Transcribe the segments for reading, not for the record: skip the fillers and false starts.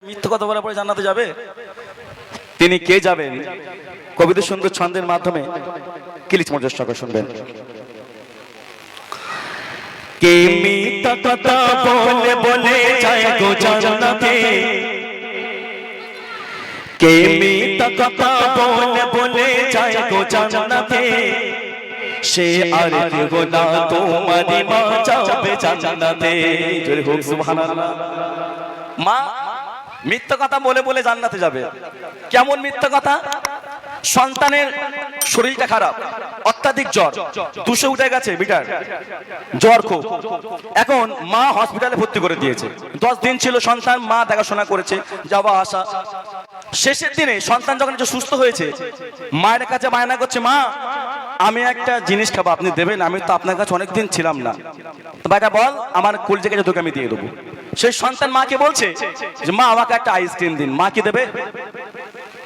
মিথ্যা কথা বলার পরে জান্নাতে যাবে? তিনি কে যাবেন? কবিদের সুন্দর ছন্দের মাধ্যমে কিলিচ মজস্ব করে শুনবেন। কে মিথ্যা কথা বলে বলে যায় গো জান্নাতে, কে মিথ্যা কথা বলে বলে যায় গো জান্নাতে, সে আর কেহ না তোমারই মা যাবে জান্নাতে। জোরে হোক সুবহানাল্লাহ। মা মিথ্যা কথা বলে বলে জান্নাতে যাবে। কেমন মিথ্যা কথা? সন্তানের শরীরটা খারাপ, অত্যাধিক জ্বর, 200 উঠে গেছে বিটার জ্বর খুব। এখন মা হসপিটালে ভর্তি করে দিয়েছে। 10 দিন ছিল সন্তান, মা দেখাশোনা করেছে, যাওয়া আসা। শেষের দিনে সন্তান যখন একটু সুস্থ হয়েছে, মায়ের কাছে বায়না করছে, মা আমি একটা জিনিস খাবো, আপনি দেবেন? আমি তো আপনার কাছে অনেকদিন ছিলাম না, বেটা বল, আমার কলজে কাছে তোকে আমি দিয়ে দেবো। সেই সন্তান মাকে বলছে যে মা আমাকে একটা আইসক্রিম দিন। মা কি দেবে?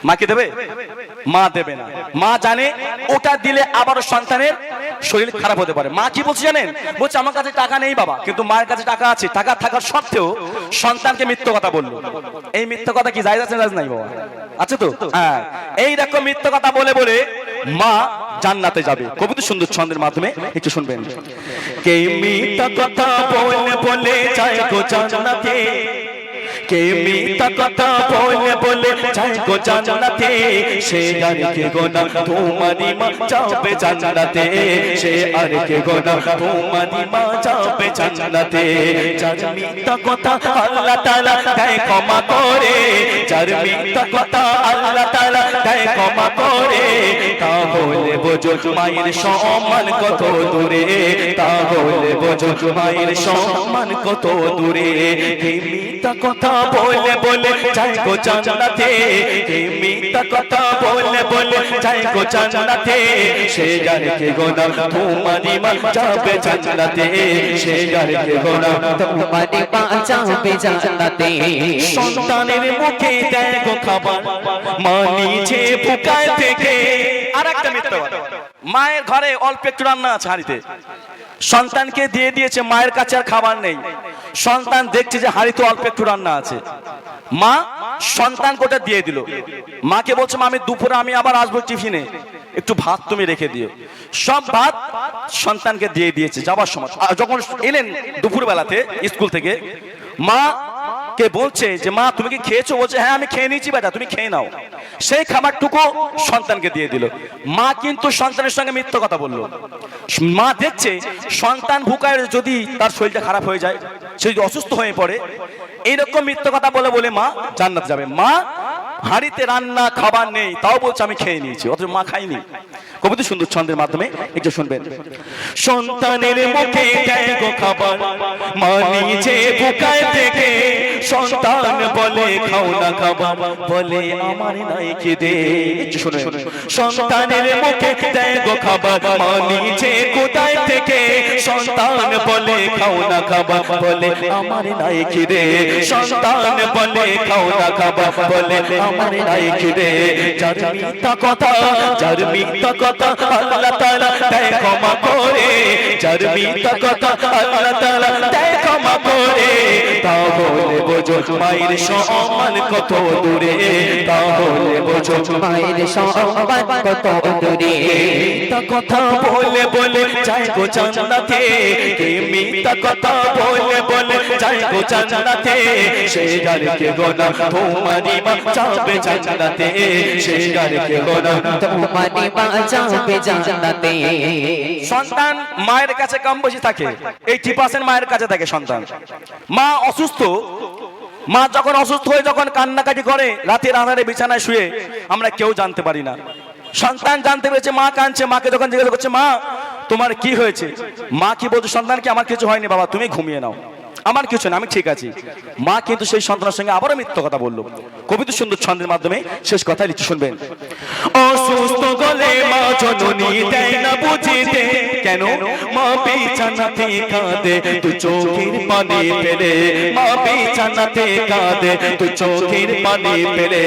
মা কি দেবে? মা দেবে না। মা জানে ওটা দিলে আবারও সন্তানের শরীর খারাপ হতে পারে। মা কি বলছে জানেন? বলছে আমার কাছে টাকা নেই বাবা, কিন্তু মায়ের কাছে টাকা আছে। টাকা থাকার সত্ত্বেও সন্তানকে মিথ্যা কথা বললো। এই মিথ্যা কথা কি জায়েজ আছে না জায়েজ নাই বাবা? আছে তো? হ্যাঁ, এই দেখো মিথ্যা কথা বলে বলে মা জান্নাতে যাবে। কবিতা সুন্দর ছন্দের মাধ্যমে একটু শুনবেন। কে মিথ্যা কথা বলে বলে যায় গো জান্নাতে, কে মিথ্যা কথা বলে বলে যায় গো জান্নাতে, সে আর কে গো না তোমারই মা যাবে জান্নাতে, সে আর কে গো না তোমারই মা যাবে জান্নাতে। যার মিথ্যা কথা আল্লাহ তাআলা দেয় ক্ষমা করে, যার মিথ্যা কথা আল্লাহ তাআলা দেয় ক্ষমা করে, তাহলে বোঝো মায়ের সম্মান কত দূরে, তাহলে বোঝো মায়ের সম্মান কত দূরে। কে মিথ্যা কথা বলে বলে যায় গো জান্নাতে, কে মিথ্যা কথা বলে বলে যায় গো জান্নাতে, সে আর কে গো না তোমারই মা যাবে জান্নাতে, সে আর কে গো না তোমারই মা যাবে জান্নাতে। সন্তানের মুখে দেয় গো খাবার, মা নিজে বুকায় থেকে। আরেকটা মিথ্যা কথা, মায়ের ঘরে অল্প একটু রান্না আছে হাঁড়িতে, সন্তানকে দিয়ে দিয়েছে, মায়ের কাছে আর খাবার নেই। সন্তান দেখছে যে হাঁড়িতে অল্প একটু রান্না আছে, মা সন্তান কোটা দিয়ে দিল। মাকে বলছে মা আমি দুপুরে আমি আবার আসবো টিফিনে, একটু ভাত তুমি রেখে দিও। সব ভাত সন্তানকে দিয়ে দিয়েছে যাবার সময়। যখন এলেন দুপুর বেলাতে স্কুল থেকে, মা কে বলছে যে মা তুমি কি খেয়েছো? বলছে হ্যাঁ আমি খেয়ে নিয়েছি বেটা, তুমি খেয়ে নাও। সেই খাবারটুকু সন্তানকে দিয়ে দিল। মা কিন্তু সন্তানের সঙ্গে মিথ্যা কথা বললো। মা দেখছে সন্তান ভুকায় যদি তার শরীরটা খারাপ হয়ে যায়, সে যদি অসুস্থ হয়ে পড়ে, এইরকম মিথ্যা কথা বলে বলে মা জান্নাত যাবে। মা হাঁড়িতে রান্না খাবার নেই, তাও বলছে আমি খেয়ে নিয়েছি, অথচ মা খাইনি। কবিতা সুন্দর ছন্দের মাধ্যমে একটু শুনবেন। সন্তানের মুখে দেয় গো খাবার, মা নিজে বুকায় থেকে, সন্তান বলে খাও না খাবার, বলে আমার নাই খিদে। একটু শুনুন। সন্তানের মুখে দেয় গো খাবার, মা নিজে কোথায় থেকে, সন্তান বলে খাও না খাবার, বলে আমার নাই খিদে। সন্তান বলে খাও না খাবার, বলে আমার নাই খিদে। যার মিথ্যা কথা, যার মিথ্যা কথা আল্লাহ তাআলা দেয় ক্ষমা করে, যার মিথ্যা কথা আল্লাহ তাআলা দেয় ক্ষমা করে, তাহলে বোঝো মায়ের সম্মান কত দূরে, তাহলে বোঝো মায়ের সম্মান কত দূরে। মিথ্যা কথা বলে বলে যায় গো জান্নাতে, কে মিথ্যা কথা বলে বলে যায় গো জান্নাতে, সে আর কে গো না তোমারই মা যাবে জান্নাতে, সে আর কে গো না তোমারই মা যাবে জান্নাতে। সন্তান মায়ের কাছে কম বেশি থাকে, 80% মায়ের কাছে থাকে সন্তান। মা অসুস্থ, মা যখন অসুস্থ হয়ে যখন কান্নাকাটি করে রাতের আঁধারে বিছানায় শুয়ে, আমরা কেউ জানতে পারি না। সন্তান জানতে পেরেছে মা কাঁদছে, মাকে যখন জিজ্ঞাসা করছে মা তোমার কি হয়েছে, মা কি বলছে সন্তানকে আমার কিছু হয়নি বাবা, তুমি ঘুমিয়ে নাও, আমার কিছু না, আমি ঠিক আছি। মা কিন্তু সেই সন্তানের সঙ্গে আবারও মিথ্যা কথা বললো। কবিতা সুন্দর ছন্দের মাধ্যমে শেষ কথা লিখে শুনবেন। অসুস্থ গলে মা জননী দেয় না বুঝিতে, কেন মা বিছানাতে কাঁদে তুই চোখের পানি ফেলে, মা বিছানাতে কাঁদে তুই চোখের পানি ফেলে।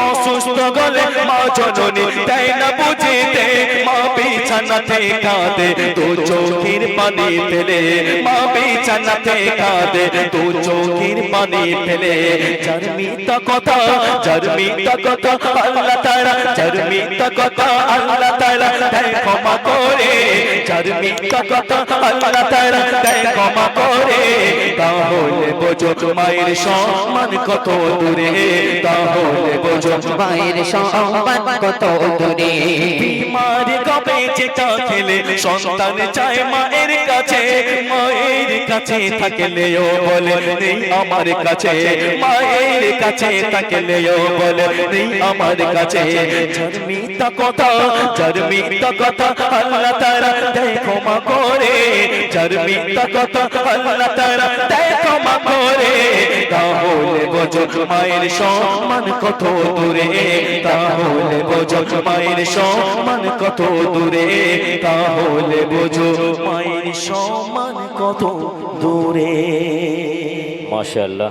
অসুস্থ গলে মা জননী দেয় না বুঝিতে, মা বিছানাতে কাঁদে তুই চোখের পানি ফেলে, মা বিছানাতে কাঁদে কাঁদে তু চোখের পানি ফেলে যার মিথ্যা কথা আল্লাহ তাআলা যার মিথ্যা কথা আল্লাহ তাআলা দেয় ক্ষমা করে যার মিথ্যা কথা আল্লাহ তাআলা দেয় ক্ষমা করে তাহলে বোঝো মায়ের সম্মান কত দূরে তাহলে বোঝো মায়ের সম্মান কত দূরে বিমার কবে যেটা খেলে সন্তান চায় মায়ের কাছে থাকলেও বলে নেই আমার কাছে মায়ের কাছে থাকলেও বলে নেই আমার কাছে যার মিথ্যা কথা আল্লাহ তাআলা দেয় ক্ষমা করে যার মিথ্যা কথা আল্লাহ তাআলা দেয় ক্ষমা করে তাহলে বোঝো মায়ের সম্মান কত দূরে তাহলে বোঝো মায়ের সম্মান কত দূরে তাহলে বোঝো মায়ের সম্মান কত দূরে। মাশাআল্লাহ,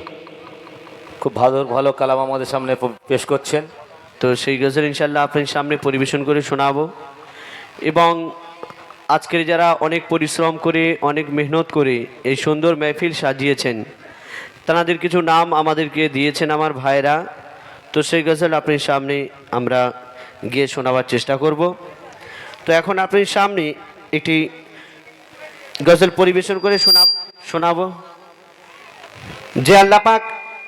খুব ভালো ভালো কালাম আমাদের সামনে পেশ করছেন। তো সেই গজল ইনশাল্লাহ আপনার সামনে পরিবেশন করে শোনাবো। এবং আজকের যারা অনেক পরিশ্রম করে অনেক মেহনত করে এই সুন্দর মেহফিল সাজিয়েছেন তাদের কিছু নাম আমাদেরকে দিয়েছেন আমার ভাইরা। তো সেই গজল আপনার সামনে আমরা গিয়ে শোনাবার চেষ্টা করব। তো এখন আপনার সামনে একটি গজল পরিবেশন করে শোনাবো। যে আল্লাহ পাক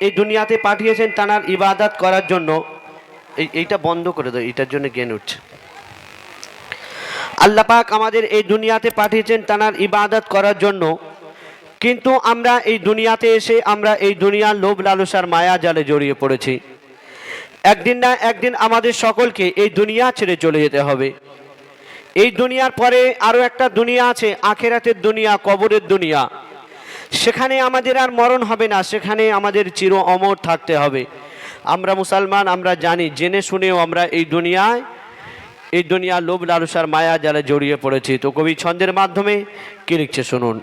এই দুনিয়াতে পাঠিয়েছেন তানার ইবাদত করার জন্য, এইটা বন্ধ করে দাও, এটার জন্য জ্ঞান উঠছে। আল্লাহ পাক আমাদের এই দুনিয়াতে পাঠিয়েছেন তানার ইবাদত করার জন্য, কিন্তু আমরা এই দুনিয়াতে এসে আমরা এই দুনিয়ার লোভ লালসার মায়া জালে জড়িয়ে পড়েছি। একদিন না একদিন আমাদের সকলকে এই দুনিয়া ছেড়ে চলে যেতে হবে। এই দুনিয়ার পরে আরও একটা দুনিয়া আছে, আখেরাতের দুনিয়া, কবরের দুনিয়া। সেখানে আমাদের আর মরণ হবে না, সেখানে আমাদের চির অমর থাকতে হবে। আমরা মুসলমান, আমরা জানি, জেনে শুনেও আমরা এই দুনিয়া লোভ লালসার মায়া জালে জড়িয়ে পড়েছি। তো কবি ছন্দের মাধ্যমে কি লিখছে শুনুন।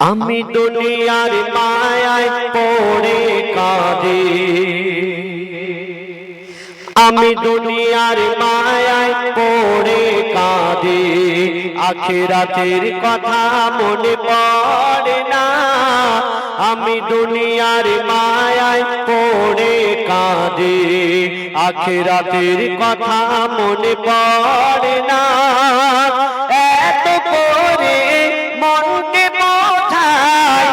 আমি দুনিয়ার মায়ায় পড়ে কাঁদি, আমি দুনিয়ার মায়ায় পড়ে কাঁদি, আখিরাতের কথা মনে পড়ে না। আমি দুনিয়ার মায়ায় পড়ে কাঁদি, আখিরাতের কথা মনে পড়ে না। এত করে মনকে বোঝাই,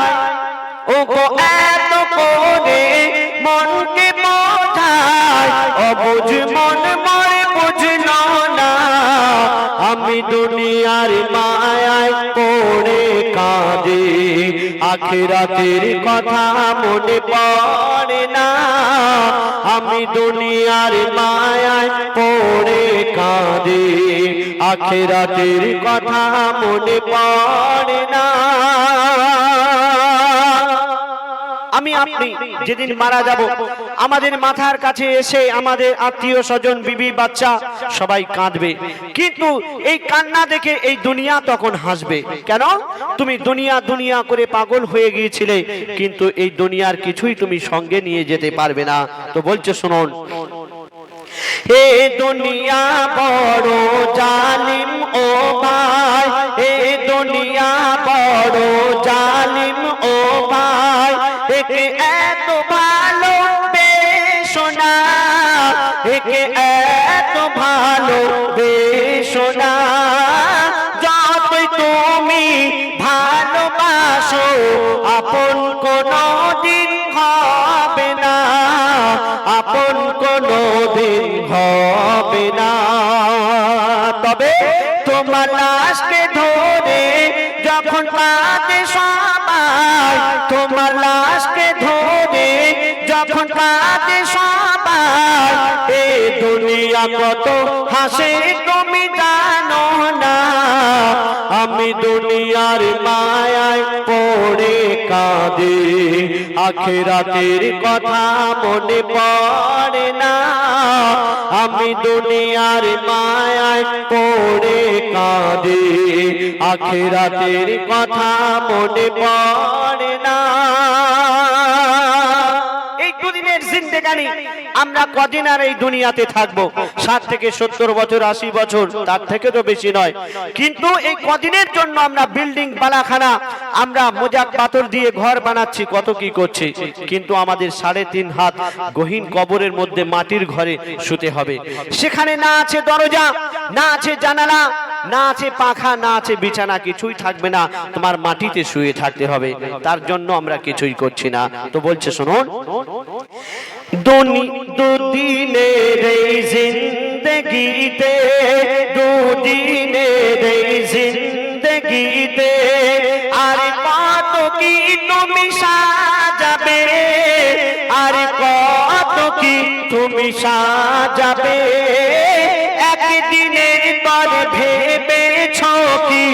ও গো এত করে মনকে বোঝাই, অবুঝ মন মরে বুঝল না। আমি দুনিয়ার মায়ায় পড়ে কাঁদি, আখিরাতের কথা মনে পড়ে না। আমি দুনিয়ার মায়ায় পড়ে কাঁদি, আখিরাতের কথা মনে পড়ে না। আমি আপনি যেদিন মারা যাব, আমাদের মাথার কাছে এসে আমাদের আত্মীয় স্বজন, বিবি বাচ্চা সবাই কাঁদবে, কিন্তু এই কান্না দেখে এই দুনিয়া তখন হাসবে। কেন? তুমি দুনিয়া দুনিয়া করে পাগল হয়ে গিয়েছিলে, কিন্তু এই দুনিয়ার কিছুই তুমি সঙ্গে নিয়ে যেতে পারবে না। তো বলছে শুনুন, হে দুনিয়া বড় জালিম ও ভাই, হে দুনিয়া বড় জালিম ও ভাই, একে এত ভালো বেশো না, একে এত ভালো বেশো না। যতই তুমি ভালোবাসো আপন কোনো দিন হবে না, আপন কোনো দিন হবে না। তবে তোমার লাশকে ধরে যখন কাঁদে সবাই, তোমার লাশকে ধরে যখন কাঁদে সবাই, এ দুনিয়া কত হাসে তুমি জানো না। আমি দুনিয়ার মায়ায় পড়ে কাঁদি, আখিরাতের কথা মনে পড়ে না। আমি দুনিয়ার মায়ায় পড়ে কাঁদি, আখিরাতের কথা মনে পড়ে না। এই দুদিনের জিন্দেগানি, আমরা কদিন আর এই দুনিয়াতে থাকবো? 60 থেকে 70 বছর, 80 বছর, তার থেকে তো বেশি নয়। কিন্তু এই কদিনের জন্য আমরা বিল্ডিং বালাখানা, আমরা মোজাক পাথর দিয়ে ঘর বানাচ্ছি, কত কি করছি, কিন্তু আমাদের 3.5 হাত গহীন কবরের মধ্যে মাটির ঘরে শুতে হবে। সেখানে না আছে দরজা, না আছে জানালা, না আছে পাখা, না আছে বিছানা, কিছুই থাকবে না, তোমার মাটিতে শুয়ে থাকতে হবে। তার জন্য আমরা কিছুই করছি না। তো বলছে শুনুন, দুদিনের এই জিন্দগিতে, দুদিনের এই জিন্দগিতে আর কত কি তুমি সাজাবে, আর কত কি তুমি সাজাবে, একদিনের পর ভেবেছ কি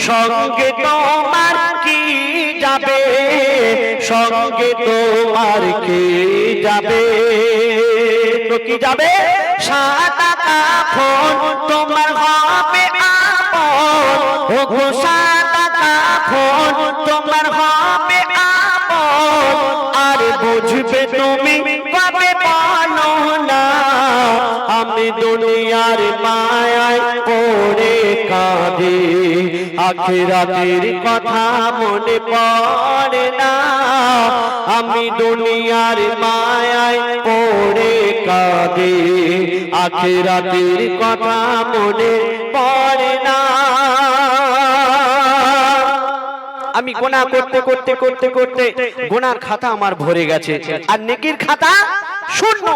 সঙ্গে তোমার কি যাবে, সঙ্গে তোমার কি যাবে, তো কি যাবে? সাদা কাফন তোমার হবে আপন, ওগো সাদা কাফন তোমার হবে আপন, আর বুঝবে তুমি কবে বলো না, আমি দুনিয়ার মায়ায় পড়ে কাঁদি, আখিরাতের কথা মনে পড়ে না, আমি দুনিয়ার মায়ায় পড়ে কাঁদি, আখিরাতের কথা মনে পড়ে না। আমি গুনাহ করতে করতে করতে করতে গুনার খাতা আমার ভরে গেছে, আর নেকির খাতা শূন্য।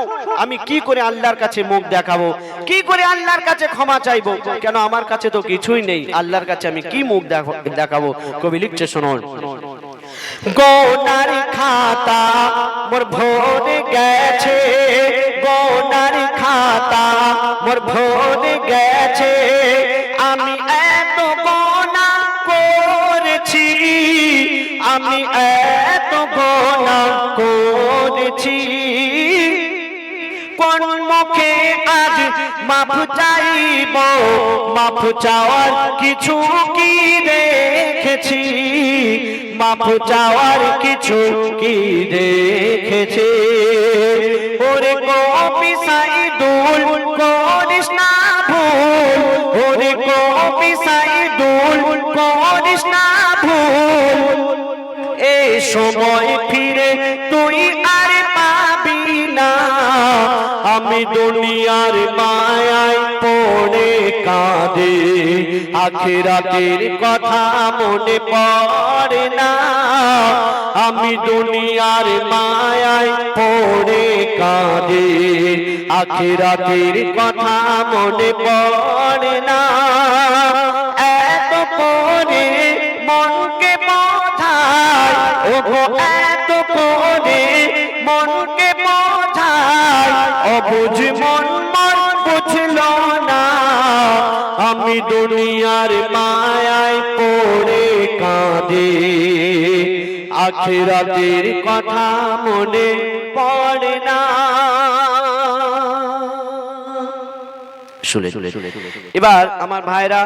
আমি কি করে আল্লাহর কাছে মুখ দেখাবো, কি করে আল্লাহর কাছে ক্ষমা চাইবো? কেন আমার কাছে তো কিছুই নেই, আল্লাহর কাছে আমি কি মুখ দেখাবো? কবি লিখছে শুনুন, গুনার খাতা মোর ভরে গেছে, গুনার খাতা মোর ভরে গেছে, আমি এত গুনাহ করেছি, আমি এত গুনাহ করেছি, কোন মুখে আজ মাফ চাইব, মাফ চাওয়ার কিছু কি রেখেছি, মাফ চাওয়ার কিছু কি রেখেছি, ওরে কবি সাইদুল করিস না ভুল, ওরে কবি সাইদুল করিস না ভুল, এই সময় ফিরে তুই আর পাবি না, আমি দুনিয়ার মায়ায় পড়ে কাঁদি, আখিরাতের কথা মনে পড়ে না, আমি দুনিয়ার মায়ায় পড়ে কাঁদি, আখিরাতের কথা মনে পড়ে না, এত করে মনকে বোঝায়, ওগো এত করে মনকে বোঝায়, অবুঝ মন মন বুঝল না, আমি দুনিয়ার মায়ায় পড়ে কাঁদি, আখিরাতের কথা মনে পড়ে না। শুনে এবার আমার ভাইরা